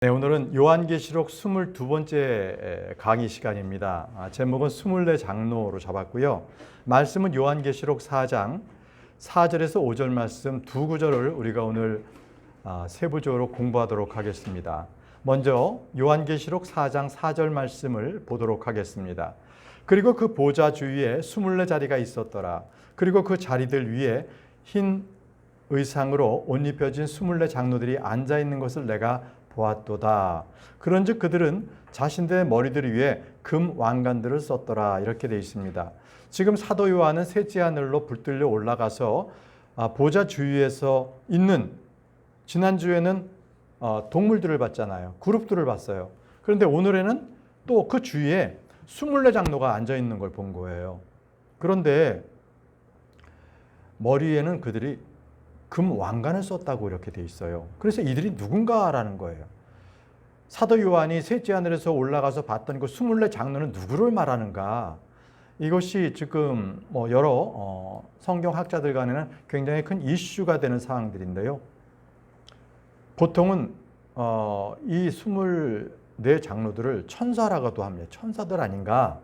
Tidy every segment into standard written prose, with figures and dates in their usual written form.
네, 오늘은 요한계시록 22번째 강의 시간입니다. 제목은 24 장로로 잡았고요. 말씀은 요한계시록 4장 4절에서 5절 말씀 두 구절을 우리가 오늘 세부적으로 공부하도록 하겠습니다. 먼저 요한계시록 4장 4절 말씀을 보도록 하겠습니다. 그리고 그 보좌 주위에 24자리가 있었더라. 그리고 그 자리들 위에 흰 의상으로 옷 입혀진 24 장로들이 앉아 있는 것을 내가 보았도다. 그런즉 그들은 자신들의 머리들 위에 금 왕관들을 썼더라. 이렇게 되어 있습니다. 지금 사도 요한은 셋째 하늘로 불들려 올라가서 보좌 주위에서 있는, 지난주에는 동물들을 봤잖아요. 그룹들을 봤어요. 그런데 오늘에는 또 그 주위에 24 장로가 앉아 있는 걸 본 거예요. 그런데 머리에는 그들이 금 왕관을 썼다고 이렇게 돼 있어요. 그래서 이들이 누군가라는 거예요. 사도 요한이 셋째 하늘에서 올라가서 봤던 그 24 장로는 누구를 말하는가? 이것이 지금 여러 성경학자들 간에는 굉장히 큰 이슈가 되는 사항들인데요. 보통은 이 24 장로들을 천사라고도 합니다. 천사들 아닌가?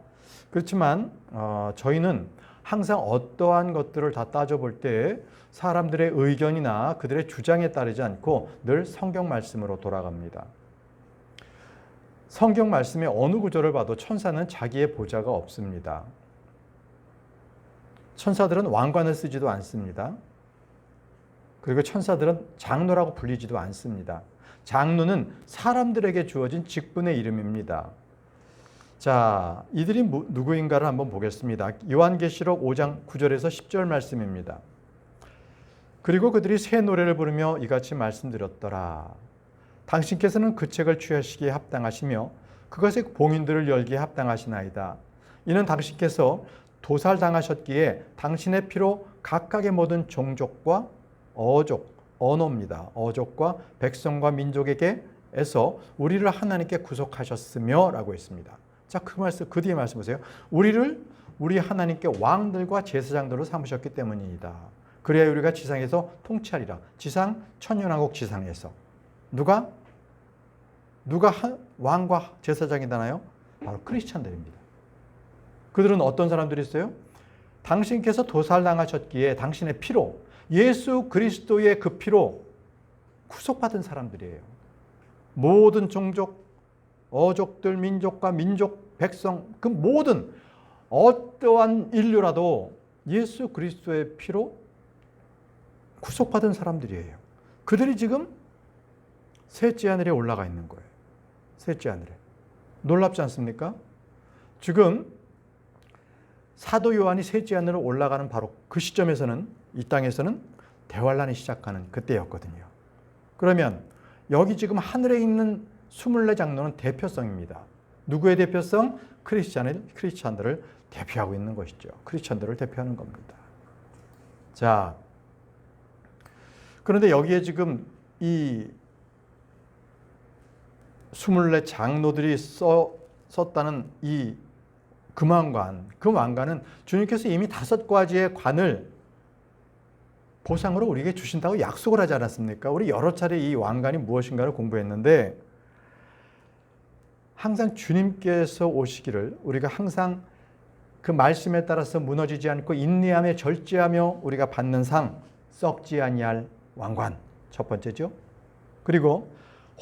그렇지만 저희는 항상 어떠한 것들을 다 따져볼 때 사람들의 의견이나 그들의 주장에 따르지 않고 늘 성경 말씀으로 돌아갑니다. 성경 말씀의 어느 구절을 봐도 천사는 자기의 보좌가 없습니다. 천사들은 왕관을 쓰지도 않습니다. 그리고 천사들은 장로라고 불리지도 않습니다. 장로는 사람들에게 주어진 직분의 이름입니다. 자, 이들이 누구인가를 한번 보겠습니다. 요한계시록 5장 9절에서 10절 말씀입니다. 그리고 그들이 새 노래를 부르며 이같이 말씀드렸더라. 당신께서는 그 책을 취하시기에 합당하시며 그것의 봉인들을 열기에 합당하시나이다. 이는 당신께서 도살당하셨기에 당신의 피로 각각의 모든 종족과 언어입니다. 어족과 백성과 민족에게서 우리를 하나님께 구속하셨으며 라고 했습니다. 자, 그 뒤에 말씀 보세요. 우리 하나님께 왕들과 제사장들로 삼으셨기 때문이다. 그래야 우리가 지상에서 통치하리라. 지상 천년왕국 지상에서 누가 왕과 제사장이 되나요? 바로 크리스찬들입니다. 그들은 어떤 사람들이 있어요? 당신께서 도살당하셨기에 당신의 피로, 예수 그리스도의 그 피로 구속받은 사람들이에요. 모든 종족, 어족들, 민족과 민족, 백성, 그 모든 어떠한 인류라도 예수 그리스도의 피로 구속받은 사람들이에요. 그들이 지금 셋째 하늘에 올라가 있는 거예요. 셋째 하늘에. 놀랍지 않습니까? 지금 사도 요한이 셋째 하늘로 올라가는 바로 그 시점에서는, 이 땅에서는 대환란이 시작하는 그때였거든요. 그러면 여기 지금 하늘에 있는 24 장로는 대표성입니다. 누구의 대표성? 크리스찬들을 대표하고 있는 것이죠. 크리스찬들을 대표하는 겁니다. 자, 그런데 여기에 지금 이 24 장로들이 썼다는 이 금왕관, 그 왕관은 주님께서 이미 5가지의 관을 보상으로 우리에게 주신다고 약속을 하지 않았습니까? 우리 여러 차례 이 왕관이 무엇인가를 공부했는데 항상 주님께서 오시기를 우리가 항상 그 말씀에 따라서 무너지지 않고 인내하며 절제하며 우리가 받는 상, 썩지 아니할 왕관, 첫 번째죠. 그리고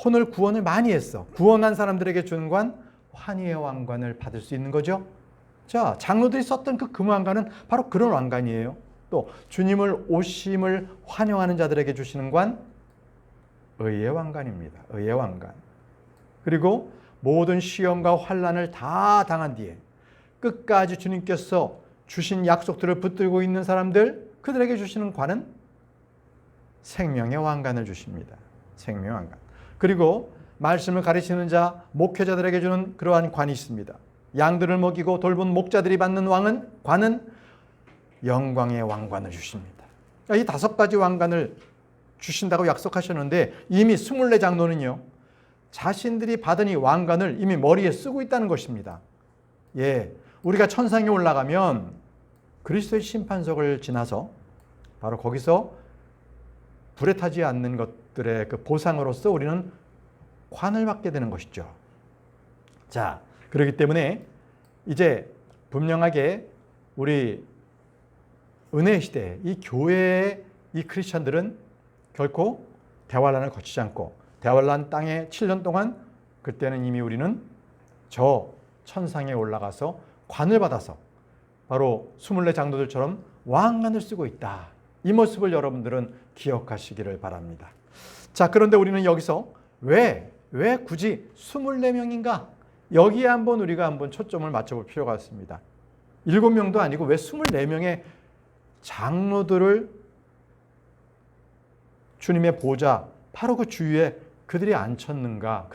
혼을 구원을 많이 했어. 구원한 사람들에게 주는 관, 환희의 왕관을 받을 수 있는 거죠. 자, 장로들이 썼던 그 금왕관은 바로 그런 왕관이에요. 또 주님을 오심을 환영하는 자들에게 주시는 관, 의의 왕관입니다. 의의 왕관. 그리고 모든 시험과 환난을 다 당한 뒤에 끝까지 주님께서 주신 약속들을 붙들고 있는 사람들, 그들에게 주시는 관은 생명의 왕관을 주십니다. 생명의 왕관. 그리고 말씀을 가르치는 자, 목회자들에게 주는 그러한 관이 있습니다. 양들을 먹이고 돌본 목자들이 받는 관은 영광의 왕관을 주십니다. 이 5가지 왕관을 주신다고 약속하셨는데 이미 24 장로는요, 자신들이 받은 이 왕관을 이미 머리에 쓰고 있다는 것입니다. 예, 우리가 천상에 올라가면 그리스도의 심판석을 지나서 바로 거기서 불에 타지 않는 것들의 그 보상으로서 우리는 관을 받게 되는 것이죠. 자, 그렇기 때문에 이제 분명하게 우리 은혜 시대 이 교회의 이 크리스천들은 결코 대환란을 거치지 않고 대환란 땅에 7년 동안 그때는 이미 우리는 저 천상에 올라가서 관을 받아서 바로 24 장로들처럼 왕관을 쓰고 있다. 이 모습을 여러분들은 기억하시기를 바랍니다. 자, 그런데 우리는 여기서 왜 굳이 24명인가? 여기에 우리가 한번 초점을 맞춰볼 필요가 있습니다. 7명도 아니고 왜 24명의 장로들을 주님의 보좌, 바로 그 주위에 그들을 앉혔는가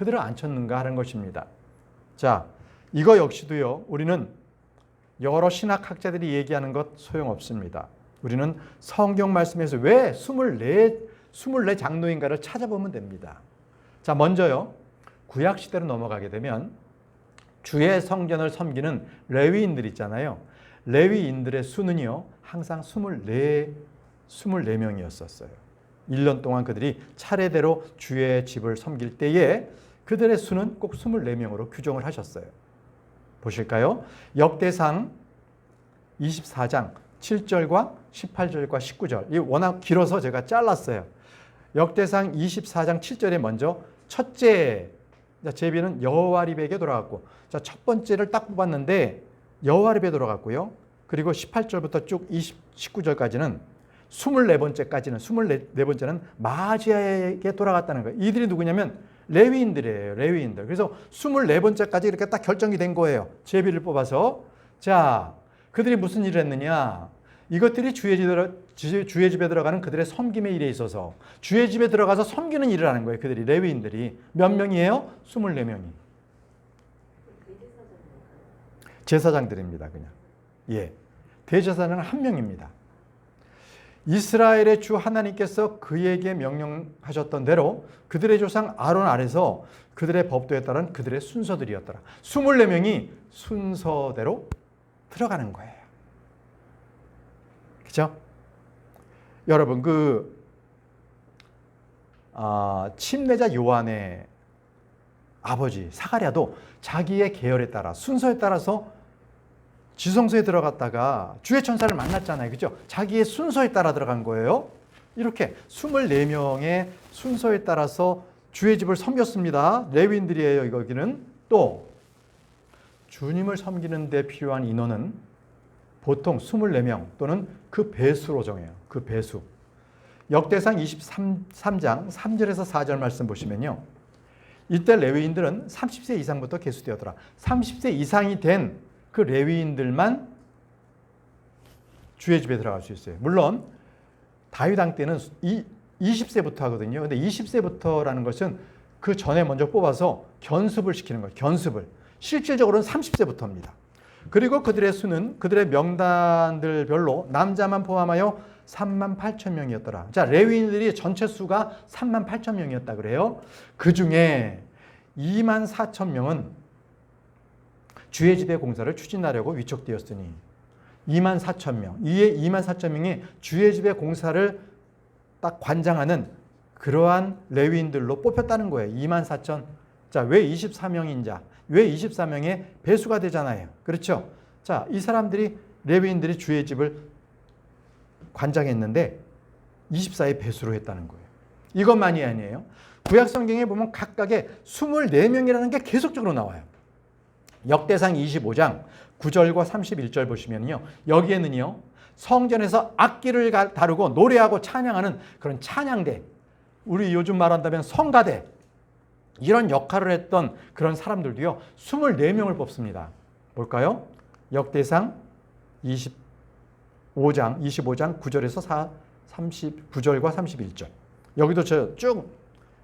하는 것입니다. 자, 이거 역시도요, 우리는 여러 신학학자들이 얘기하는 것 소용없습니다. 우리는 성경 말씀에서 왜 24 장로인가를 찾아보면 됩니다. 자, 먼저요, 구약시대로 넘어가게 되면 주의 성전을 섬기는 레위인들 있잖아요. 레위인들의 수는요, 항상 24명이었었어요. 1년 동안 그들이 차례대로 주의 집을 섬길 때에 그들의 수는 꼭 24명으로 규정을 하셨어요. 보실까요? 역대상 24장 7절과 18절과 19절. 이 워낙 길어서 제가 잘랐어요. 역대상 24장 7절에 먼저 첫째 제비는 여호와립에게 돌아갔고, 자, 첫 번째를 딱 뽑았는데 여호와립에 돌아갔고요. 그리고 18절부터 쭉 19절까지는 24번째는 마지야에게 돌아갔다는 거예요. 이들이 누구냐면 레위인들이에요. 레위인들. 그래서 24번째까지 이렇게 딱 결정이 된 거예요. 제비를 뽑아서. 자, 그들이 무슨 일을 했느냐? 이것들이 주의 집에 들어가는 그들의 섬김의 일에 있어서 주의 집에 들어가서 섬기는 일을 하는 거예요. 그들이 레위인들이. 몇 명이에요? 24명이. 제사장들입니다. 그냥. 예. 대제사장은 한 명입니다. 이스라엘의 주 하나님께서 그에게 명령하셨던 대로 그들의 조상 아론 아래서 그들의 법도에 따른 그들의 순서들이었더라. 24명이 순서대로 들어가는 거예요. 그죠? 여러분, 침례자 요한의 아버지 사가랴도 자기의 계열에 따라 순서에 따라서 지성소에 들어갔다가 주의 천사를 만났잖아요. 그죠? 자기의 순서에 따라 들어간 거예요. 이렇게 24명의 순서에 따라서 주의 집을 섬겼습니다. 레위인들이에요. 여기는 또 주님을 섬기는 데 필요한 인원은 보통 24명 또는 그 배수로 정해요. 그 배수. 역대상 23장 3절에서 4절 말씀 보시면요. 이때 레위인들은 30세 이상부터 계수되었더라. 30세 이상이 된 그 레위인들만 주의 집에 들어갈 수 있어요. 물론 다윗 왕 때는 20세부터 하거든요. 근데 20세부터라는 것은 그 전에 먼저 뽑아서 견습을 시키는 거예요. 견습을. 실질적으로는 30세부터입니다. 그리고 그들의 수는 그들의 명단들별로 남자만 포함하여 38,000명이었더라. 자, 레위인들이 전체 수가 38,000명이었다 그래요. 그 중에 24,000명은 주의 집의 공사를 추진하려고 위촉되었으니 24,000명. 이에 24,000명이 주의 집의 공사를 딱 관장하는 그러한 레위인들로 뽑혔다는 거예요. 24,000. 자, 왜 24명인 왜 24명의 배수가 되잖아요. 그렇죠? 자, 이 사람들이 레위인들이 주의 집을 관장했는데 24의 배수로 했다는 거예요. 이것만이 아니에요. 구약 성경에 보면 각각의 24명이라는 게 계속적으로 나와요. 역대상 25장 9절과 31절 보시면요. 여기에는요. 성전에서 악기를 다루고 노래하고 찬양하는 그런 찬양대, 우리 요즘 말한다면 성가대, 이런 역할을 했던 그런 사람들도요. 24명을 뽑습니다. 볼까요? 역대상 25장 9절에서 39절과 31절. 여기도 저 쭉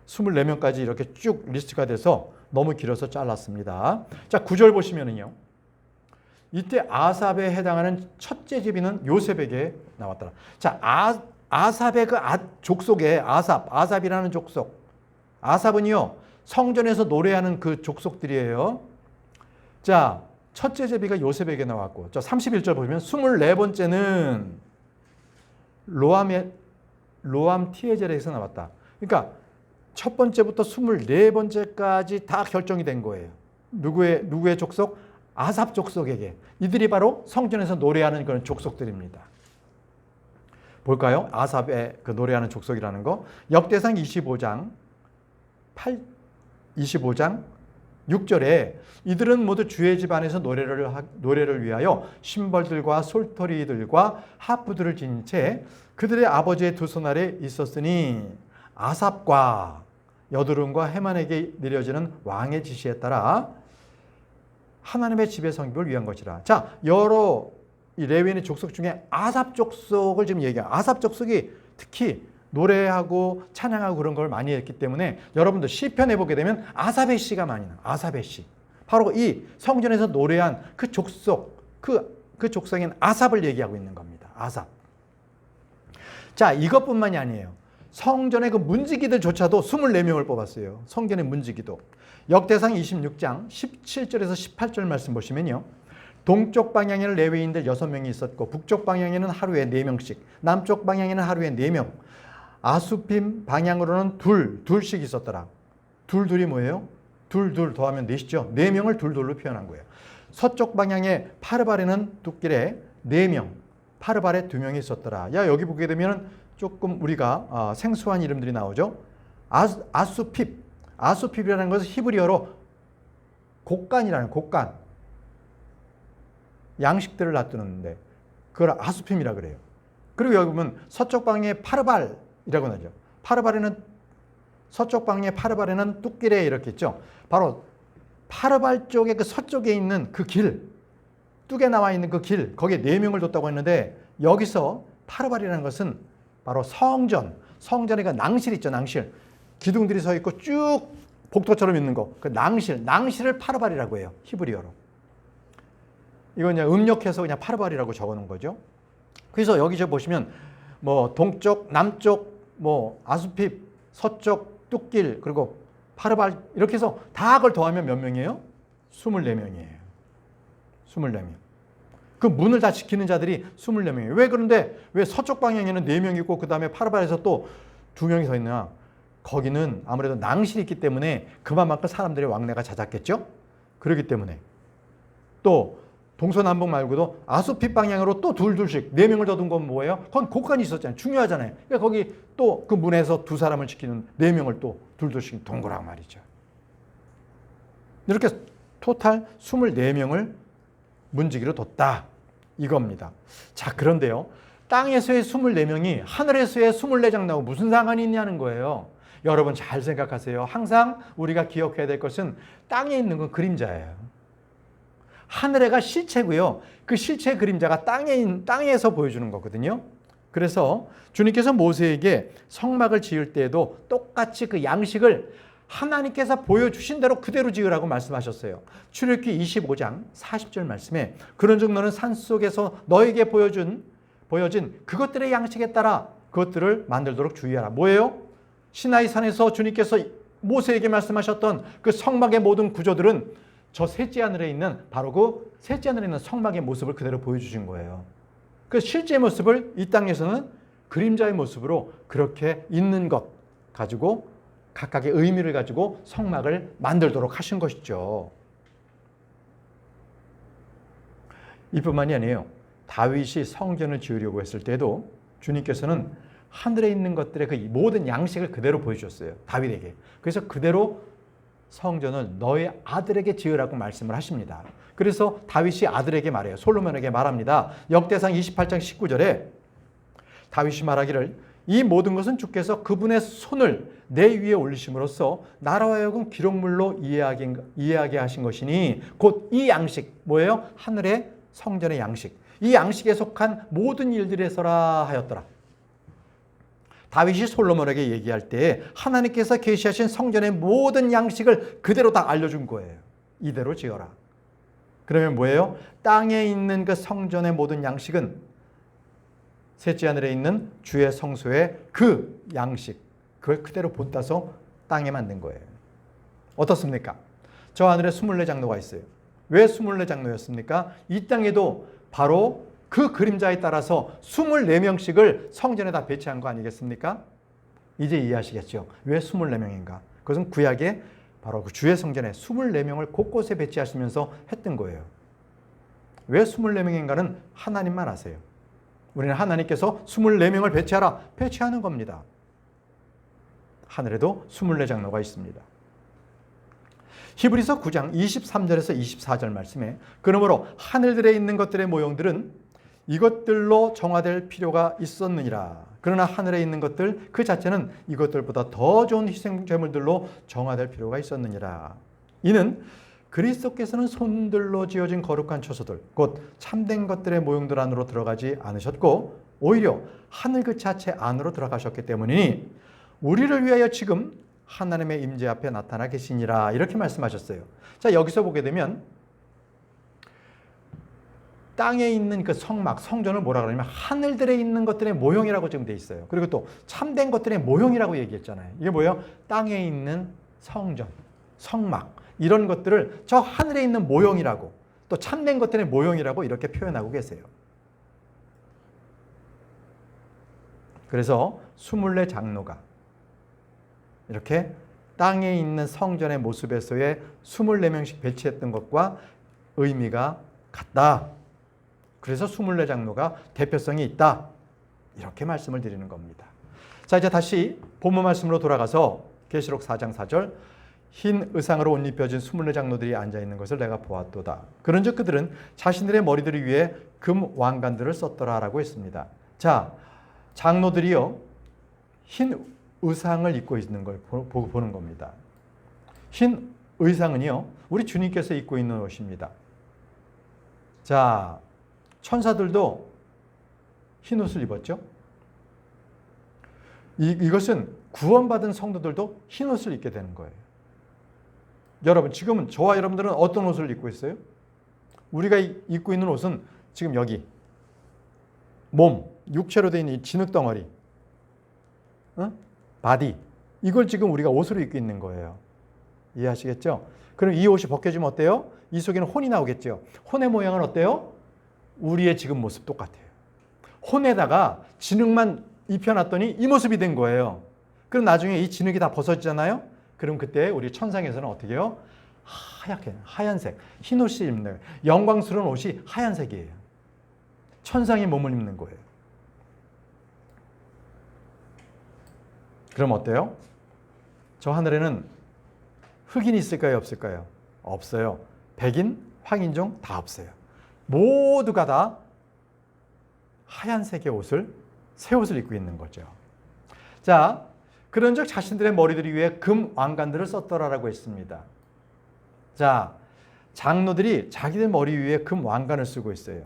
24명까지 이렇게 쭉 리스트가 돼서 너무 길어서 잘랐습니다. 자, 9절 보시면은요. 이때 아삽에 해당하는 첫째 제비는 요셉에게 나왔더라. 자, 아삽의 그 족속에 아삽이라는 족속. 아삽은요. 성전에서 노래하는 그 족속들이에요. 자, 첫째 제비가 요셉에게 나왔고, 자, 31절 보시면 24번째는 로암 티에젤에서 나왔다. 그러니까 첫 번째부터 24번째까지 다 결정이 된 거예요. 누구의 족속? 아삽 족속에게. 이들이 바로 성전에서 노래하는 그런 족속들입니다. 볼까요? 아삽의 그 노래하는 족속이라는 거. 역대상 25장 6절에 이들은 모두 주의 집안에서 노래를 위하여 심벌들과 솔터리들과 하프들을 지닌 채 그들의 아버지의 두 손 아래 있었으니 아삽과 여두름과 헤만에게 내려지는 왕의 지시에 따라 하나님의 집의 성벽을 위한 것이라. 자, 여러 이 레위인의 족속 중에 아삽 족속을 지금 얘기해요. 아삽 족속이 특히 노래하고 찬양하고 그런 걸 많이 했기 때문에 여러분들 시편에 보게 되면 아삽의 시가 많이 나와요. 아삽의 시. 바로 이 성전에서 노래한 그 족속, 그 족속인 아삽을 얘기하고 있는 겁니다. 아삽. 자, 이것뿐만이 아니에요. 성전의 그 문지기들조차도 24명을 뽑았어요. 성전의 문지기도. 역대상 26장 17절에서 18절 말씀 보시면요. 동쪽 방향에는 레위인들 6명이 있었고 북쪽 방향에는 하루에 4명씩, 남쪽 방향에는 하루에 4명, 아수핌 방향으로는 둘씩 있었더라. 둘이 뭐예요? 둘 더하면 4시죠. 4명을 둘로 표현한 거예요. 서쪽 방향에 파르발에는 뚝길에 4명, 파르발에 2명이 있었더라. 야, 여기 보게 되면 조금 우리가 생소한 이름들이 나오죠. 아수핍이라는 것은 히브리어로 곡간이라는 곡간. 양식들을 놔두는데 그걸 아수핌이라 그래요. 그리고 여기 보면 서쪽 방향에 파르발이라고 하죠. 서쪽 방향에 파르발에는 뚝길에 이렇게 있죠. 바로 파르발 쪽에 그 서쪽에 있는 그 길, 뚝에 나와 있는 그 길, 거기에 4명을 뒀다고 했는데 여기서 파르발이라는 것은 바로 성전에 그 낭실 있죠. 낭실. 기둥들이 서 있고 쭉 복도처럼 있는 거. 그 낭실을 파르발이라고 해요. 히브리어로. 이건 그냥 음력해서 그냥 파르발이라고 적어놓은 거죠. 그래서 여기 보시면 뭐 동쪽, 남쪽, 뭐 아수핍, 서쪽, 뚝길, 그리고 파르발 이렇게 해서 다 그걸 더하면 몇 명이에요? 24명이에요. 24명. 그 문을 다 지키는 자들이 24명이에요. 왜 그런데 왜 서쪽 방향에는 4명 있고 그 다음에 파르발에서 또 2명이 서 있느냐? 거기는 아무래도 낭실이 있기 때문에 그만큼 사람들의 왕래가 잦았겠죠? 그렇기 때문에 또 동서남북 말고도 아수핍 방향으로 또 둘씩 4명을 더 둔 건 뭐예요? 그건 곡간이 있었잖아요. 중요하잖아요. 그러니까 거기 또 그 문에서 2사람을 지키는 4명을 또 둘씩 둔 거란 말이죠. 이렇게 토탈 24명을 문지기로 뒀다. 이겁니다. 자, 그런데요. 땅에서의 24명이 하늘에서의 24장나하고 무슨 상관이 있냐는 거예요. 여러분 잘 생각하세요. 항상 우리가 기억해야 될 것은 땅에 있는 건 그림자예요. 하늘에가 실체고요. 그 실체의 그림자가 땅에서 보여주는 거거든요. 그래서 주님께서 모세에게 성막을 지을 때에도 똑같이 그 양식을 하나님께서 보여주신 대로 그대로 지으라고 말씀하셨어요. 출애굽기 25장 40절 말씀에 그런즉 너는 산속에서 너에게 보여진 그것들의 양식에 따라 그것들을 만들도록 주의하라. 뭐예요? 시나이 산에서 주님께서 모세에게 말씀하셨던 그 성막의 모든 구조들은 저 셋째 하늘에 있는 바로 그 셋째 하늘에 있는 성막의 모습을 그대로 보여주신 거예요. 그 실제 모습을 이 땅에서는 그림자의 모습으로 그렇게 있는 것 가지고 각각의 의미를 가지고 성막을 만들도록 하신 것이죠. 이뿐만이 아니에요. 다윗이 성전을 지으려고 했을 때도 주님께서는 하늘에 있는 것들의 그 모든 양식을 그대로 보여주셨어요. 다윗에게. 그래서 그대로 성전을 너의 아들에게 지으라고 말씀을 하십니다. 그래서 다윗이 아들에게 말해요. 솔로몬에게 말합니다. 역대상 28장 19절에 다윗이 말하기를 이 모든 것은 주께서 그분의 손을 내 위에 올리심으로써 나라와 하여금 기록물로 이해하게 하신 것이니 곧 이 양식 뭐예요? 하늘의 성전의 양식. 이 양식에 속한 모든 일들에서라 하였더라. 다윗이 솔로몬에게 얘기할 때 하나님께서 계시하신 성전의 모든 양식을 그대로 다 알려준 거예요. 이대로 지어라. 그러면 뭐예요? 땅에 있는 그 성전의 모든 양식은 셋째 하늘에 있는 주의 성소의 그 양식, 그걸 그대로 본따서 땅에 만든 거예요. 어떻습니까? 저 하늘에 24장로가 있어요. 왜 24장로였습니까? 이 땅에도 바로 그 그림자에 따라서 24명씩을 성전에다 배치한 거 아니겠습니까? 이제 이해하시겠죠? 왜 24명인가? 그것은 구약에 바로 그 주의 성전에 24명을 곳곳에 배치하시면서 했던 거예요. 왜 24명인가는 하나님만 아세요. 우리는 하나님께서 24명을 배치하라. 배치하는 겁니다. 하늘에도 24장로가 있습니다. 히브리서 9장 23절에서 24절 말씀에 그러므로 하늘들에 있는 것들의 모형들은 이것들로 정화될 필요가 있었느니라. 그러나 하늘에 있는 것들 그 자체는 이것들보다 더 좋은 희생제물들로 정화될 필요가 있었느니라. 이는 그리스도께서는 손들로 지어진 거룩한 처소들 곧 참된 것들의 모형들 안으로 들어가지 않으셨고 오히려 하늘 그 자체 안으로 들어가셨기 때문이니 우리를 위하여 지금 하나님의 임재 앞에 나타나 계시니라. 이렇게 말씀하셨어요. 자, 여기서 보게 되면 땅에 있는 그 성막, 성전을 뭐라 그러냐면 하늘들에 있는 것들의 모형이라고 지금 돼 있어요. 그리고 또 참된 것들의 모형이라고 얘기했잖아요. 이게 뭐예요? 땅에 있는 성전, 성막 이런 것들을 저 하늘에 있는 모형이라고 또 참된 것들의 모형이라고 이렇게 표현하고 계세요. 그래서 24장로가 이렇게 땅에 있는 성전의 모습에서의 24명씩 배치했던 것과 의미가 같다. 그래서 24장로가 대표성이 있다. 이렇게 말씀을 드리는 겁니다. 자, 이제 다시 본문 말씀으로 돌아가서 계시록 4장 4절 흰 의상으로 옷 입혀진 24장로들이 앉아있는 것을 내가 보았도다. 그런즉 그들은 자신들의 머리들을 위해 금 왕관들을 썼더라라고 했습니다. 자, 장로들이요 흰 의상을 입고 있는 걸 보는 겁니다. 흰 의상은요 우리 주님께서 입고 있는 옷입니다. 자, 천사들도 흰 옷을 입었죠. 이것은 구원받은 성도들도 흰 옷을 입게 되는 거예요. 여러분, 지금은 저와 여러분들은 어떤 옷을 입고 있어요? 우리가 입고 있는 옷은 지금 여기 몸, 육체로 되어 있는 이 진흙덩어리, 바디, 이걸 지금 우리가 옷으로 입고 있는 거예요. 이해하시겠죠? 그럼 이 옷이 벗겨지면 어때요? 이 속에는 혼이 나오겠죠. 혼의 모양은 어때요? 우리의 지금 모습 똑같아요. 혼에다가 진흙만 입혀놨더니 이 모습이 된 거예요. 그럼 나중에 이 진흙이 다 벗어지잖아요. 그럼 그때 우리 천상에서는 어떻게 해요? 하얗게, 하얀색, 흰 옷이 입는 거예요. 영광스러운 옷이 하얀색이에요. 천상의 몸을 입는 거예요. 그럼 어때요? 저 하늘에는 흑인이 있을까요? 없을까요? 없어요. 백인, 황인종 다 없어요. 모두가 다 하얀색의 옷을, 새 옷을 입고 있는 거죠. 자, 그런즉 자신들의 머리들을 위해 금 왕관들을 썼더라라고 했습니다. 자, 장로들이 자기들 머리 위에 금 왕관을 쓰고 있어요.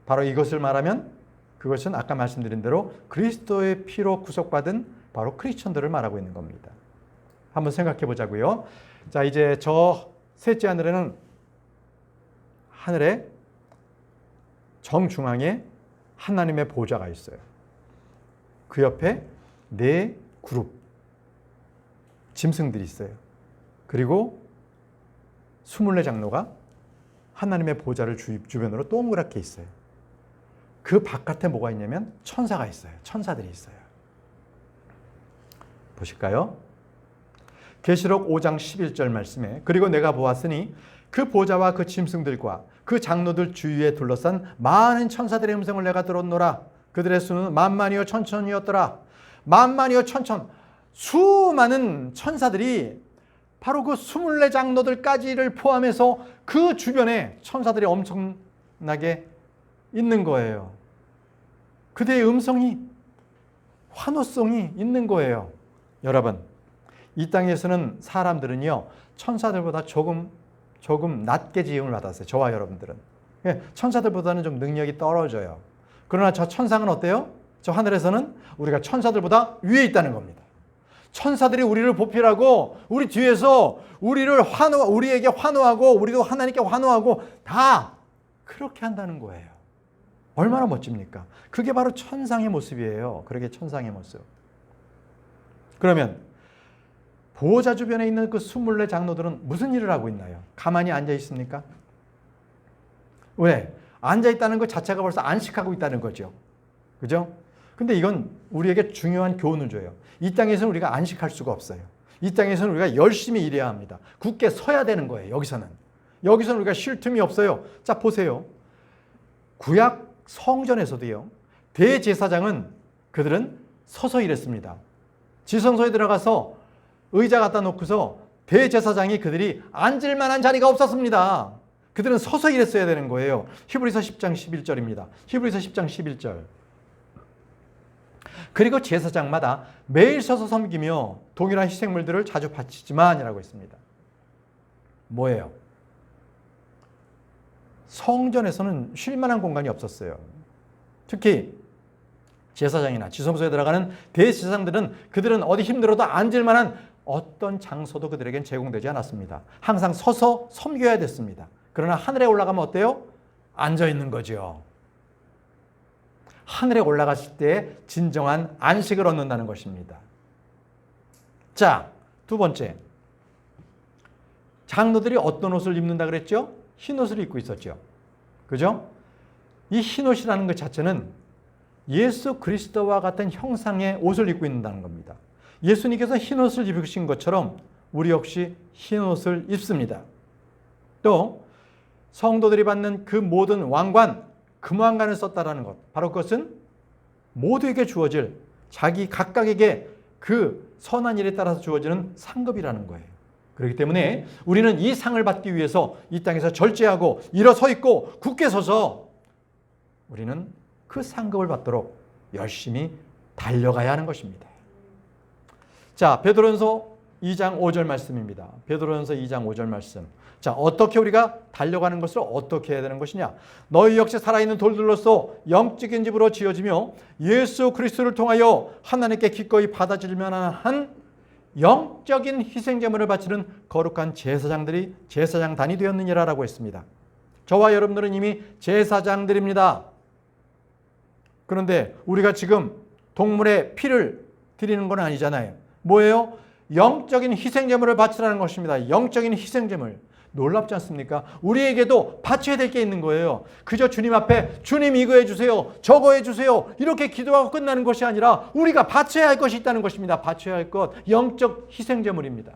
바로 이것을 말하면 그것은 아까 말씀드린 대로 그리스도의 피로 구속받은 바로 크리스천들을 말하고 있는 겁니다. 한번 생각해 보자고요. 자, 이제 저 셋째 하늘에는 하늘의 정중앙에 하나님의 보좌가 있어요. 그 옆에 네 그룹 짐승들이 있어요. 그리고 24장로가 하나님의 보좌를 주변으로 동그랗게 있어요. 그 바깥에 뭐가 있냐면 천사가 있어요. 천사들이 있어요. 보실까요? 계시록 5장 11절 말씀에 그리고 내가 보았으니 그 보좌와 그 짐승들과 그 장로들 주위에 둘러싼 많은 천사들의 음성을 내가 들었노라. 그들의 수는 만만이요 천천이었더라. 만만이요 천천. 수많은 천사들이 바로 그 24장로들까지를 포함해서 그 주변에 천사들이 엄청나게 있는 거예요. 그들의 음성이, 환호성이 있는 거예요. 여러분, 이 땅에서는 사람들은요 천사들보다 조금 낮게 지음을 받았어요. 저와 여러분들은 천사들보다는 좀 능력이 떨어져요. 그러나 저 천상은 어때요? 저 하늘에서는 우리가 천사들보다 위에 있다는 겁니다. 천사들이 우리를 보필하고 우리 뒤에서 우리에게 환호하고 우리도 하나님께 환호하고 다 그렇게 한다는 거예요. 얼마나 멋집니까? 그게 바로 천상의 모습이에요. 그러게 천상의 모습. 그러면 보호자 주변에 있는 그 24장로들은 무슨 일을 하고 있나요? 가만히 앉아 있습니까? 왜? 앉아 있다는 것 자체가 벌써 안식하고 있다는 거죠. 그죠? 근데 이건 우리에게 중요한 교훈을 줘요. 이 땅에서는 우리가 안식할 수가 없어요. 이 땅에서는 우리가 열심히 일해야 합니다. 굳게 서야 되는 거예요. 여기서는 우리가 쉴 틈이 없어요. 자, 보세요. 구약 성전에서도요, 대제사장은 그들은 서서 일했습니다. 지성소에 들어가서 의자 갖다 놓고서 대제사장이 그들이 앉을 만한 자리가 없었습니다. 그들은 서서 일했어야 되는 거예요. 히브리서 10장 11절입니다. 히브리서 10장 11절. 그리고 제사장마다 매일 서서 섬기며 동일한 희생물들을 자주 바치지만이라고 했습니다. 뭐예요? 성전에서는 쉴 만한 공간이 없었어요. 특히 제사장이나 지성소에 들어가는 대제사장들은 그들은 어디 힘들어도 앉을 만한 어떤 장소도 그들에겐 제공되지 않았습니다. 항상 서서 섬겨야 됐습니다. 그러나 하늘에 올라가면 어때요? 앉아 있는 거죠. 하늘에 올라갔을 때 진정한 안식을 얻는다는 것입니다. 자, 두 번째. 장로들이 어떤 옷을 입는다 그랬죠? 흰 옷을 입고 있었죠. 그죠? 이 흰 옷이라는 것 자체는 예수 그리스도와 같은 형상의 옷을 입고 있는다는 겁니다. 예수님께서 흰 옷을 입으신 것처럼 우리 역시 흰 옷을 입습니다. 또 성도들이 받는 그 모든 왕관, 금왕관을 썼다라는 것, 바로 그것은 모두에게 주어질 자기 각각에게 그 선한 일에 따라서 주어지는 상급이라는 거예요. 그렇기 때문에 우리는 이 상을 받기 위해서 이 땅에서 절제하고 일어서 있고 굳게 서서 우리는 그 상급을 받도록 열심히 달려가야 하는 것입니다. 자, 베드로전서 2장 5절 말씀입니다. 베드로전서 2장 5절 말씀. 자, 어떻게 우리가 달려가는 것을 어떻게 해야 되는 것이냐? 너희 역시 살아있는 돌들로서 영적인 집으로 지어지며 예수 그리스도를 통하여 하나님께 기꺼이 받아들일 만한 영적인 희생제물을 바치는 거룩한 제사장단이 되었느니라라고 했습니다. 저와 여러분들은 이미 제사장들입니다. 그런데 우리가 지금 동물의 피를 드리는 건 아니잖아요. 뭐예요? 영적인 희생제물을 바치라는 것입니다. 영적인 희생제물. 놀랍지 않습니까? 우리에게도 바쳐야 될 게 있는 거예요. 그저 주님 앞에 주님 이거 해주세요, 저거 해주세요 이렇게 기도하고 끝나는 것이 아니라 우리가 바쳐야 할 것이 있다는 것입니다. 바쳐야 할 것, 영적 희생제물입니다.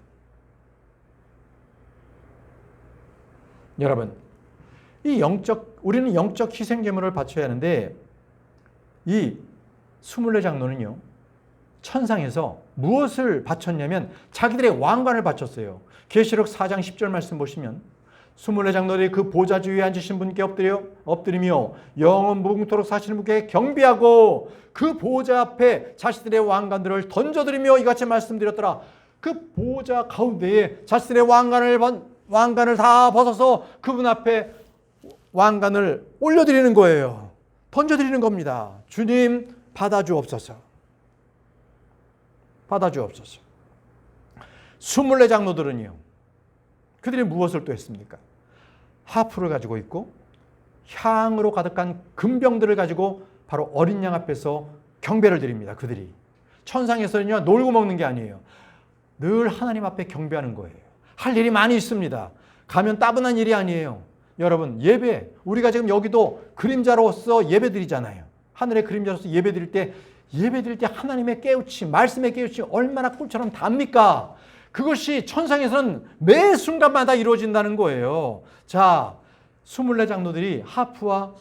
여러분, 우리는 영적 희생제물을 바쳐야 하는데 이 24장로는요, 천상에서 무엇을 바쳤냐면 자기들의 왕관을 바쳤어요. 계시록 4장 10절 말씀 보시면 24장로들이 그 보좌 주위에 앉으신 분께 엎드리며 영원 무궁토록 사시는 분께 경배하고 그 보좌 앞에 자신들의 왕관들을 던져드리며 이같이 말씀드렸더라. 그 보좌 가운데에 자신들의 왕관을 다 벗어서 그분 앞에 왕관을 올려드리는 거예요. 던져드리는 겁니다. 주님 받아주옵소서. 받아주옵소서. 24장로들은요, 그들이 무엇을 또 했습니까? 하프를 가지고 있고 향으로 가득한 금병들을 가지고 바로 어린 양 앞에서 경배를 드립니다. 그들이 천상에서는요, 놀고 먹는 게 아니에요. 늘 하나님 앞에 경배하는 거예요. 할 일이 많이 있습니다. 가면 따분한 일이 아니에요. 여러분, 예배, 우리가 지금 여기도 그림자로서 예배 드리잖아요. 하늘의 그림자로서 예배 드릴 때 하나님의 깨우침, 말씀의 깨우침이 얼마나 꿀처럼 답니까? 그것이 천상에서는 매 순간마다 이루어진다는 거예요. 자, 24장로들이 하프와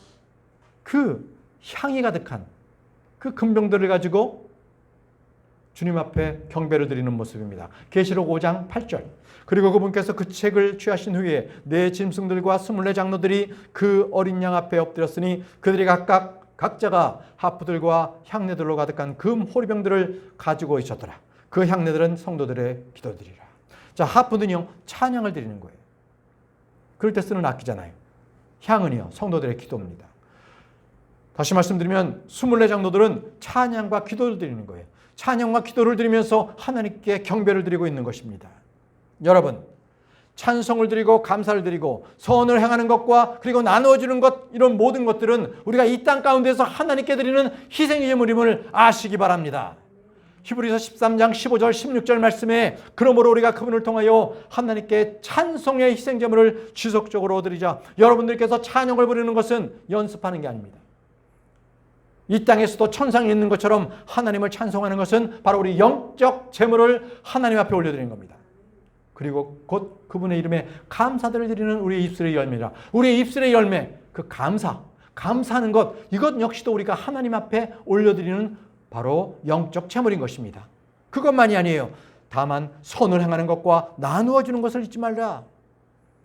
그 향이 가득한 그 금병들을 가지고 주님 앞에 경배를 드리는 모습입니다. 계시록 5장 8절. 그리고 그분께서 그 책을 취하신 후에 네 짐승들과 24장로들이 그 어린 양 앞에 엎드렸으니 그들이 각자가 하프들과 향내들로 가득한 금 호리병들을 가지고 있었더라. 그 향내들은 성도들의 기도드리라. 자, 하프는요, 찬양을 드리는 거예요. 그럴 때 쓰는 악기잖아요. 향은요, 성도들의 기도입니다. 다시 말씀드리면 24장로들은 찬양과 기도를 드리는 거예요. 찬양과 기도를 드리면서 하나님께 경배를 드리고 있는 것입니다. 여러분, 찬송을 드리고 감사를 드리고 선을 행하는 것과 그리고 나누어주는 것, 이런 모든 것들은 우리가 이 땅 가운데서 하나님께 드리는 희생제물임을 아시기 바랍니다. 히브리서 13장 15절 16절 말씀에 그러므로 우리가 그분을 통하여 하나님께 찬송의 희생제물을 지속적으로 드리자. 여러분들께서 찬양을 부르는 것은 연습하는 게 아닙니다. 이 땅에서도 천상에 있는 것처럼 하나님을 찬송하는 것은 바로 우리 영적 재물을 하나님 앞에 올려드리는 겁니다. 그리고 곧 그분의 이름에 감사들을 드리는 우리의 입술의 열매라. 우리의 입술의 열매, 그 감사하는 것, 이것 역시도 우리가 하나님 앞에 올려드리는 바로 영적 재물인 것입니다. 그것만이 아니에요. 다만 선을 행하는 것과 나누어 주는 것을 잊지 말라.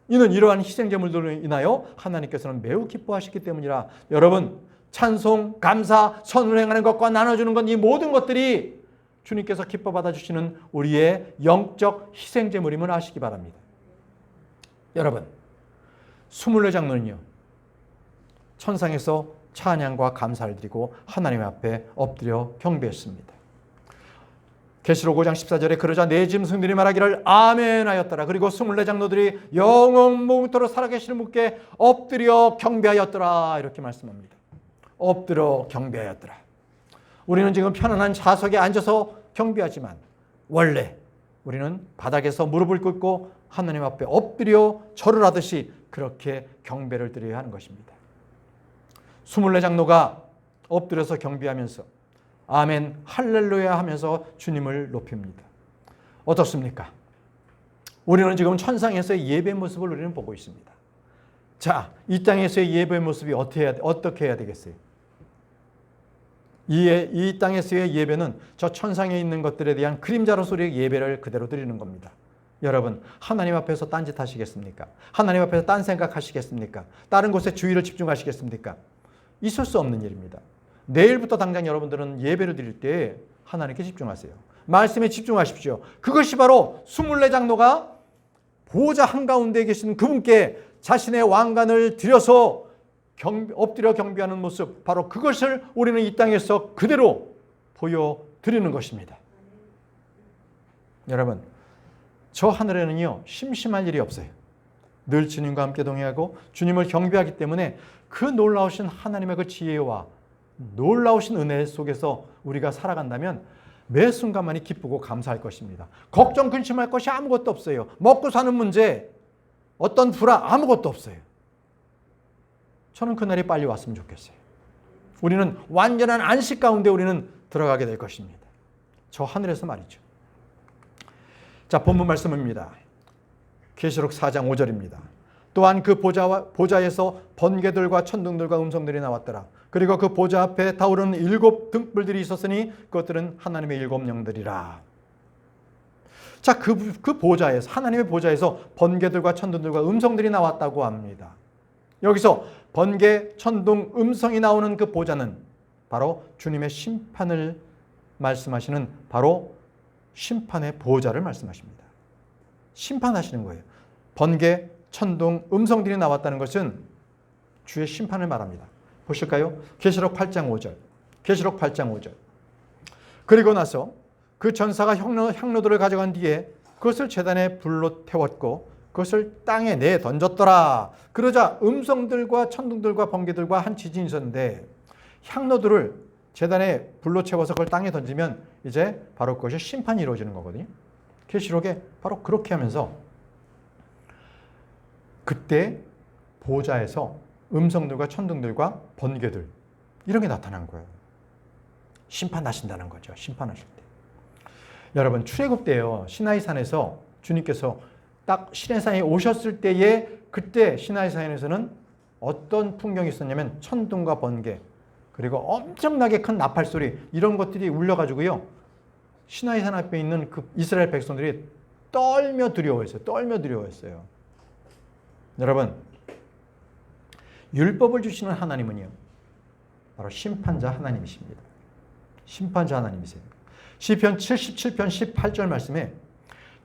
이는 이러한 희생 제물들로 인하여 하나님께서는 매우 기뻐하시기 때문이라. 여러분, 찬송, 감사, 선을 행하는 것과 나눠주는 것, 이 모든 것들이 주님께서 기뻐 받아주시는 우리의 영적 희생 제물임을 아시기 바랍니다. 여러분, 스물네 장로는요, 천상에서 찬양과 감사를 드리고 하나님 앞에 엎드려 경배했습니다. 계시록 5장 14절에 그러자 네 짐승들이 말하기를 아멘 하였더라. 그리고 24장로들이 영원 무토록 살아계시는 분께 엎드려 경배하였더라. 이렇게 말씀합니다. 엎드려 경배하였더라. 우리는 지금 편안한 좌석에 앉아서 경배하지만 원래 우리는 바닥에서 무릎을 꿇고 하나님 앞에 엎드려 절을 하듯이 그렇게 경배를 드려야 하는 것입니다. 24장로가 엎드려서 경배하면서 아멘 할렐루야 하면서 주님을 높입니다. 어떻습니까? 우리는 지금 천상에서의 예배 모습을 우리는 보고 있습니다. 자, 이 땅에서의 예배 모습이 어떻게 해야 되겠어요? 이 땅에서의 예배는 저 천상에 있는 것들에 대한 그림자로서 우리의 예배를 그대로 드리는 겁니다. 여러분, 하나님 앞에서 딴짓 하시겠습니까? 하나님 앞에서 딴 생각 하시겠습니까? 다른 곳에 주의를 집중하시겠습니까? 있을 수 없는 일입니다. 내일부터 당장 여러분들은 예배를 드릴 때 하나님께 집중하세요. 말씀에 집중하십시오. 그것이 바로 24장로가 보호자 한가운데 계신 그분께 자신의 왕관을 들여서 엎드려 경배하는 모습, 바로 그것을 우리는 이 땅에서 그대로 보여드리는 것입니다. 여러분, 저 하늘에는요 심심할 일이 없어요. 늘 주님과 함께 동행하고 주님을 경배하기 때문에 그 놀라우신 하나님의 그 지혜와 놀라우신 은혜 속에서 우리가 살아간다면 매 순간만이 기쁘고 감사할 것입니다. 걱정 근심할 것이 아무것도 없어요. 먹고 사는 문제, 어떤 불안 아무것도 없어요. 저는 그날이 빨리 왔으면 좋겠어요. 우리는 완전한 안식 가운데 우리는 들어가게 될 것입니다. 저 하늘에서 말이죠. 자, 본문 말씀입니다. 계시록 4장 5절입니다. 또한 그 보좌에서 번개들과 천둥들과 음성들이 나왔더라. 그리고 그 보좌 앞에 타오르는 7 등불들이 있었으니 그것들은 하나님의 7 영들이라. 자, 그 보좌에서, 하나님의 보좌에서 번개들과 천둥들과 음성들이 나왔다고 합니다. 여기서 번개, 천둥, 음성이 나오는 그 보좌는 바로 주님의 심판을 말씀하시는 바로 심판의 보좌를 말씀하십니다. 심판하시는 거예요. 번개, 천둥, 음성들이 나왔다는 것은 주의 심판을 말합니다. 보실까요? 계시록 8장 5절. 계시록 8장 5절. 그리고 나서 그 전사가 향로들을 가져간 뒤에 그것을 제단에 불로 태웠고 그것을 땅에 내 던졌더라. 그러자 음성들과 천둥들과 번개들과 한 지진이 있었는데 향로들을 제단에 불로 채워서 그걸 땅에 던지면 이제 바로 그것이 심판이 이루어지는 거거든요. 계시록에 바로 그렇게 하면서 그때 보좌에서 음성들과 천둥들과 번개들 이런 게 나타난 거예요. 심판하신다는 거죠. 심판하실 때. 여러분, 출애굽 때요, 시나이산에서 주님께서 딱 시내산에 오셨을 때에 그때 시나이산에서는 어떤 풍경이 있었냐면 천둥과 번개 그리고 엄청나게 큰 나팔 소리 이런 것들이 울려가지고요, 시나이산 앞에 있는 그 이스라엘 백성들이 떨며 두려워했어요. 떨며 두려워했어요. 여러분, 율법을 주시는 하나님은요 바로 심판자 하나님이십니다. 심판자 하나님이세요. 시편 77편 18절 말씀에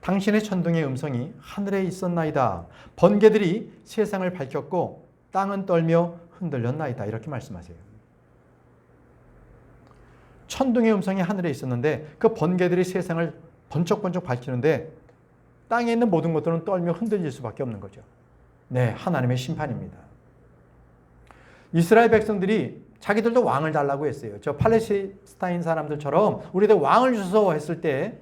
당신의 천둥의 음성이 하늘에 있었나이다. 번개들이 세상을 밝혔고 땅은 떨며 흔들렸나이다. 이렇게 말씀하세요. 천둥의 음성이 하늘에 있었는데 그 번개들이 세상을 번쩍번쩍 밝히는데 땅에 있는 모든 것들은 떨며 흔들릴 수밖에 없는 거죠. 네, 하나님의 심판입니다. 이스라엘 백성들이 자기들도 왕을 달라고 했어요. 저 팔레스타인 사람들처럼 우리들 왕을 주소서 했을 때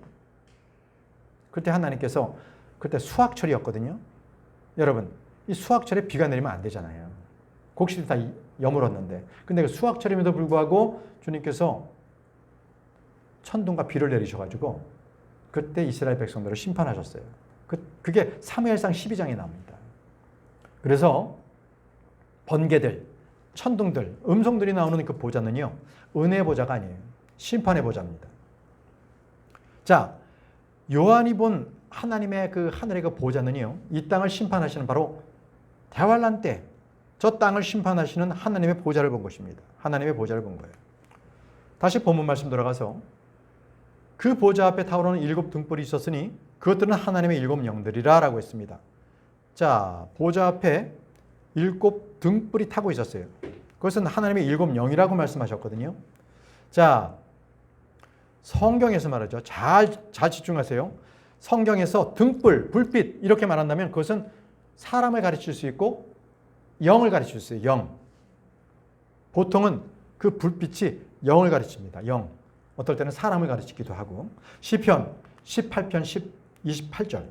그때 하나님께서 그때 수확철이었거든요. 여러분, 이 수확철에 비가 내리면 안 되잖아요. 곡식이 다 여물었는데. 근데 그 수확철임에도 불구하고 주님께서 천둥과 비를 내리셔가지고 그때 이스라엘 백성들을 심판하셨어요. 그게 사무엘상 12장에 나옵니다. 그래서 번개들, 천둥들, 음성들이 나오는 그 보좌는요, 은혜의 보좌가 아니에요. 심판의 보좌입니다. 자, 요한이 본 하나님의 그 하늘의 그 보좌는요, 이 땅을 심판하시는 바로 대환란 때 저 땅을 심판하시는 하나님의 보좌를 본 것입니다. 하나님의 보좌를 본 거예요. 다시 본문 말씀 들어가서 그 보좌 앞에 타오르는 7 등불이 있었으니 그것들은 하나님의 7 영들이라 라고 했습니다. 자, 보좌 앞에 7 등불이 타고 있었어요. 그것은 하나님의 7 영이라고 말씀하셨거든요. 자, 성경에서 말하죠. 잘 집중하세요. 성경에서 등불, 불빛 이렇게 말한다면 그것은 사람을 가르칠 수 있고 영을 가르칠 수 있어요. 영. 보통은 그 불빛이 영을 가르칩니다. 영. 어떨 때는 사람을 가르치기도 하고. 시편 18편 28절.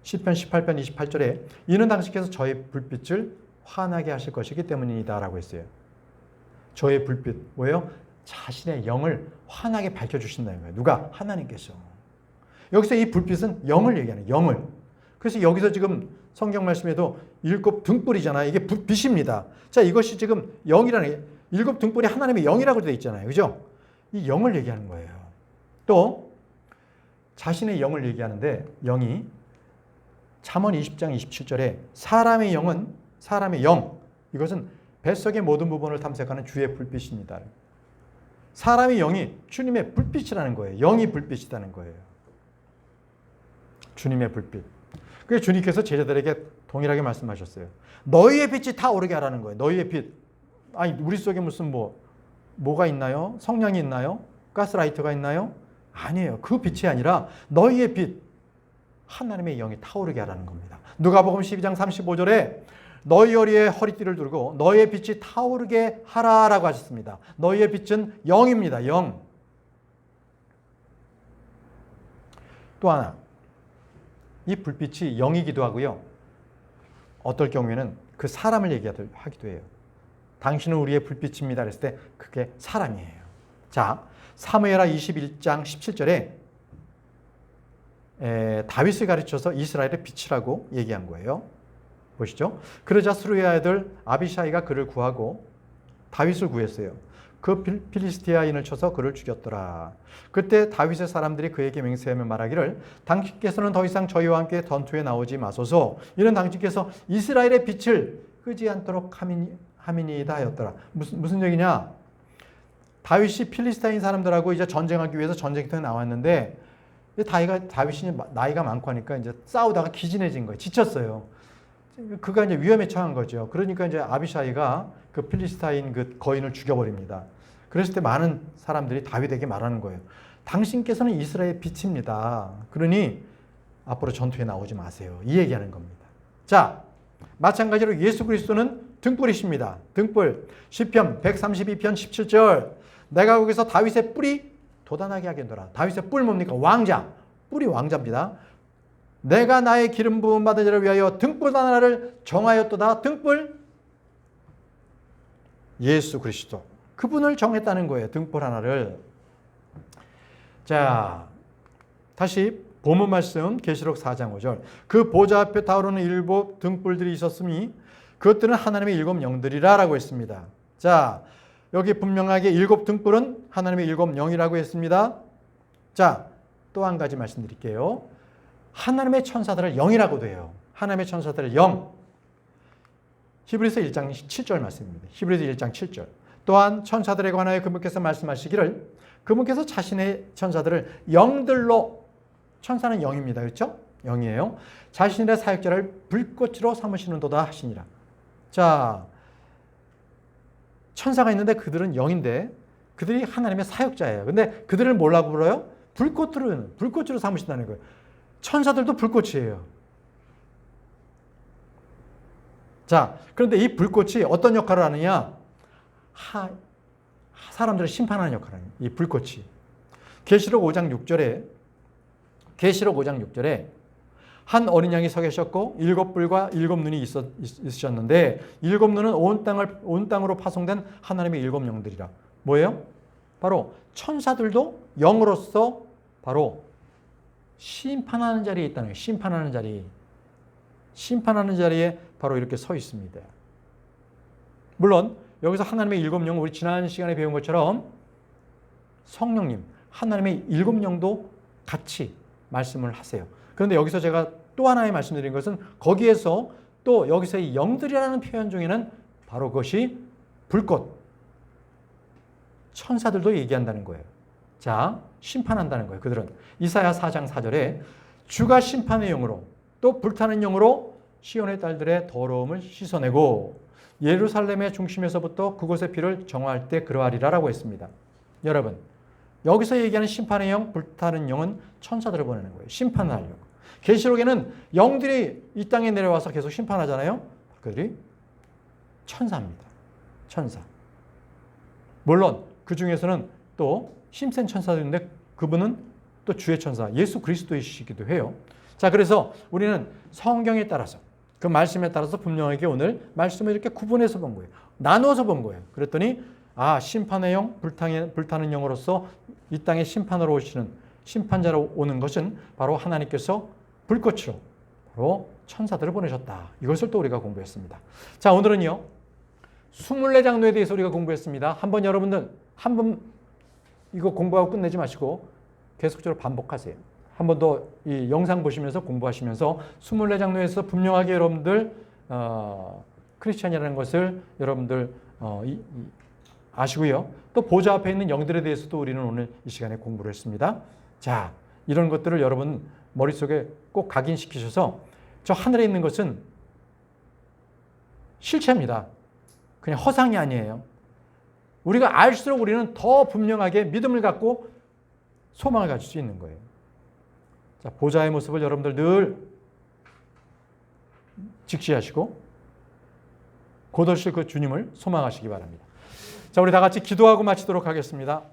시편 18편 28절에 이는 당신께서 저의 불빛을 환하게 하실 것이기 때문이다 라고 했어요. 저의 불빛. 뭐예요? 자신의 영을 환하게 밝혀주신다는 거예요. 누가? 하나님께서. 여기서 이 불빛은 영을 얘기하는 영을. 그래서 여기서 지금 성경 말씀에도 7 등불이잖아요. 이게 빛입니다. 자, 이것이 지금 영이라는 7 등불이 하나님의 영이라고 되어 있잖아요. 그죠? 이 영을 얘기하는 거예요. 또 자신의 영을 얘기하는데 영이 잠언 20장 27절에 사람의 영은 사람의 영 이것은 뱃속의 모든 부분을 탐색하는 주의 불빛입니다. 사람의 영이 주님의 불빛이라는 거예요. 영이 불빛이라는 거예요. 주님의 불빛. 그래서 주님께서 제자들에게 동일하게 말씀하셨어요. 너희의 빛이 타오르게 하라는 거예요. 너희의 빛. 아니 우리 속에 무슨 뭐가 있나요? 성령이 있나요? 가스라이터가 있나요? 아니에요. 그 빛이 아니라 너희의 빛. 하나님의 영이 타오르게 하라는 겁니다. 누가복음 12장 35절에 너희 허리에 허리띠를 두르고 너희의 빛이 타오르게 하라라고 하셨습니다. 너희의 빛은 영입니다. 영. 또 하나. 이 불빛이 영이기도 하고요. 어떨 경우에는 그 사람을 얘기하기도 해요. 당신은 우리의 불빛입니다. 그랬을 때 그게 사람이에요. 자, 사무엘하 21장 17절에 다윗을 가르쳐서 이스라엘의 빛이라고 얘기한 거예요. 보시죠. 그러자 스루의 아들 아비샤이가 그를 구하고 다윗을 구했어요. 그 필리스티아인을 쳐서 그를 죽였더라. 그때 다윗의 사람들이 그에게 맹세하며 말하기를 당신께서는 더 이상 저희와 함께 전투에 나오지 마소서. 이는 당신께서 이스라엘의 빛을 끄지 않도록 함이니이다 하였더라. 무슨 얘기냐? 다윗이 필리스타인 사람들하고 이제 전쟁하기 위해서 전쟁터에 나왔는데 다윗이 나이가 많고 하니까 이제 싸우다가 기진해진 거예요. 지쳤어요. 그가 이제 위험에 처한 거죠. 그러니까 이제 아비샤이가 그 필리스타인 그 거인을 죽여버립니다. 그랬을 때 많은 사람들이 다윗에게 말하는 거예요. 당신께서는 이스라엘의 빛입니다. 그러니 앞으로 전투에 나오지 마세요. 이 얘기하는 겁니다. 자, 마찬가지로 예수 그리스도는 등불이십니다. 등불. 시편 132편 17절. 내가 거기서 다윗의 뿔이 돋아나게 하겠노라. 다윗의 뿔 뭡니까? 왕자. 뿔이 왕자입니다. 내가 나의 기름 부음 받은 자를 위하여 등불 하나를 정하였도다. 등불 예수 그리스도. 그분을 정했다는 거예요. 등불 하나를. 자, 다시 본문 말씀 계시록 4장 5절. 그 보좌 앞에 타오르는 7 등불들이 있었으니 그것들은 하나님의 7 영들이라 라고 했습니다. 자, 여기 분명하게 7 등불은 하나님의 7 영이라고 했습니다. 자, 또 한 가지 말씀드릴게요. 하나님의 천사들을 영이라고도 해요. 하나님의 천사들을 영. 히브리서 1장 7절 말씀입니다. 히브리서 1장 7절. 또한 천사들에 관하여 그분께서 말씀하시기를 그분께서 자신의 천사들을 영들로 천사는 영입니다. 그렇죠? 영이에요. 자신의 사역자를 불꽃으로 삼으시는도다 하시니라. 자, 천사가 있는데 그들은 영인데 그들이 하나님의 사역자예요. 근데 그들을 뭐라고 불러요? 불꽃으로 삼으신다는 거예요. 천사들도 불꽃이에요. 자, 그런데 이 불꽃이 어떤 역할을 하느냐? 사람들을 심판하는 역할을 하는 이 불꽃이. 계시록 5장 6절에 한 어린 양이 서 계셨고 7뿔과 7눈이 있으셨는데 7눈은 온 땅으로 파송된 하나님의 7영들이라. 뭐예요? 바로 천사들도 영으로서 바로 심판하는 자리에 있다는 거예요. 심판하는 자리. 심판하는 자리에 바로 이렇게 서 있습니다. 물론 여기서 하나님의 7영, 우리 지난 시간에 배운 것처럼 성령님, 하나님의 7영도 같이 말씀을 하세요. 그런데 여기서 제가 또 하나의 말씀드린 것은 거기에서 또 여기서의 영들이라는 표현 중에는 바로 그것이 불꽃, 천사들도 얘기한다는 거예요. 자, 심판한다는 거예요. 그들은 이사야 4장 4절에 주가 심판의 영으로 또 불타는 영으로 시온의 딸들의 더러움을 씻어내고 예루살렘의 중심에서부터 그곳의 피를 정화할 때 그러하리라라고 했습니다. 여러분, 여기서 얘기하는 심판의 영, 불타는 영은 천사들을 보내는 거예요. 심판을 하려고. 계시록에는 영들이 이 땅에 내려와서 계속 심판하잖아요. 그들이 천사입니다. 천사. 물론 그 중에서는 또 힘센 천사들인데 그분은 또 주의 천사, 예수 그리스도이시기도 해요. 자, 그래서 우리는 성경에 따라서 그 말씀에 따라서 분명하게 오늘 말씀을 이렇게 구분해서 본 거예요. 나누어서 본 거예요. 그랬더니 심판의 영, 불타는 영으로서 이 땅에 심판으로 오시는 심판자로 오는 것은 바로 하나님께서 불꽃으로 바로 천사들을 보내셨다. 이것을 또 우리가 공부했습니다. 자, 오늘은요 24장로에 대해서 우리가 공부했습니다. 한번 여러분들 한번 이거 공부하고 끝내지 마시고 계속적으로 반복하세요. 한 번 더 이 영상 보시면서 공부하시면서 24장로에서 분명하게 여러분들 크리스찬이라는 것을 여러분들 아시고요. 또 보좌 앞에 있는 영들에 대해서도 우리는 오늘 이 시간에 공부를 했습니다. 자, 이런 것들을 여러분 머릿속에 꼭 각인시키셔서 저 하늘에 있는 것은 실체입니다. 그냥 허상이 아니에요. 우리가 알수록 우리는 더 분명하게 믿음을 갖고 소망을 가질 수 있는 거예요. 자, 보좌의 모습을 여러분들 늘 직시하시고 곧 오실 그 주님을 소망하시기 바랍니다. 자, 우리 다 같이 기도하고 마치도록 하겠습니다.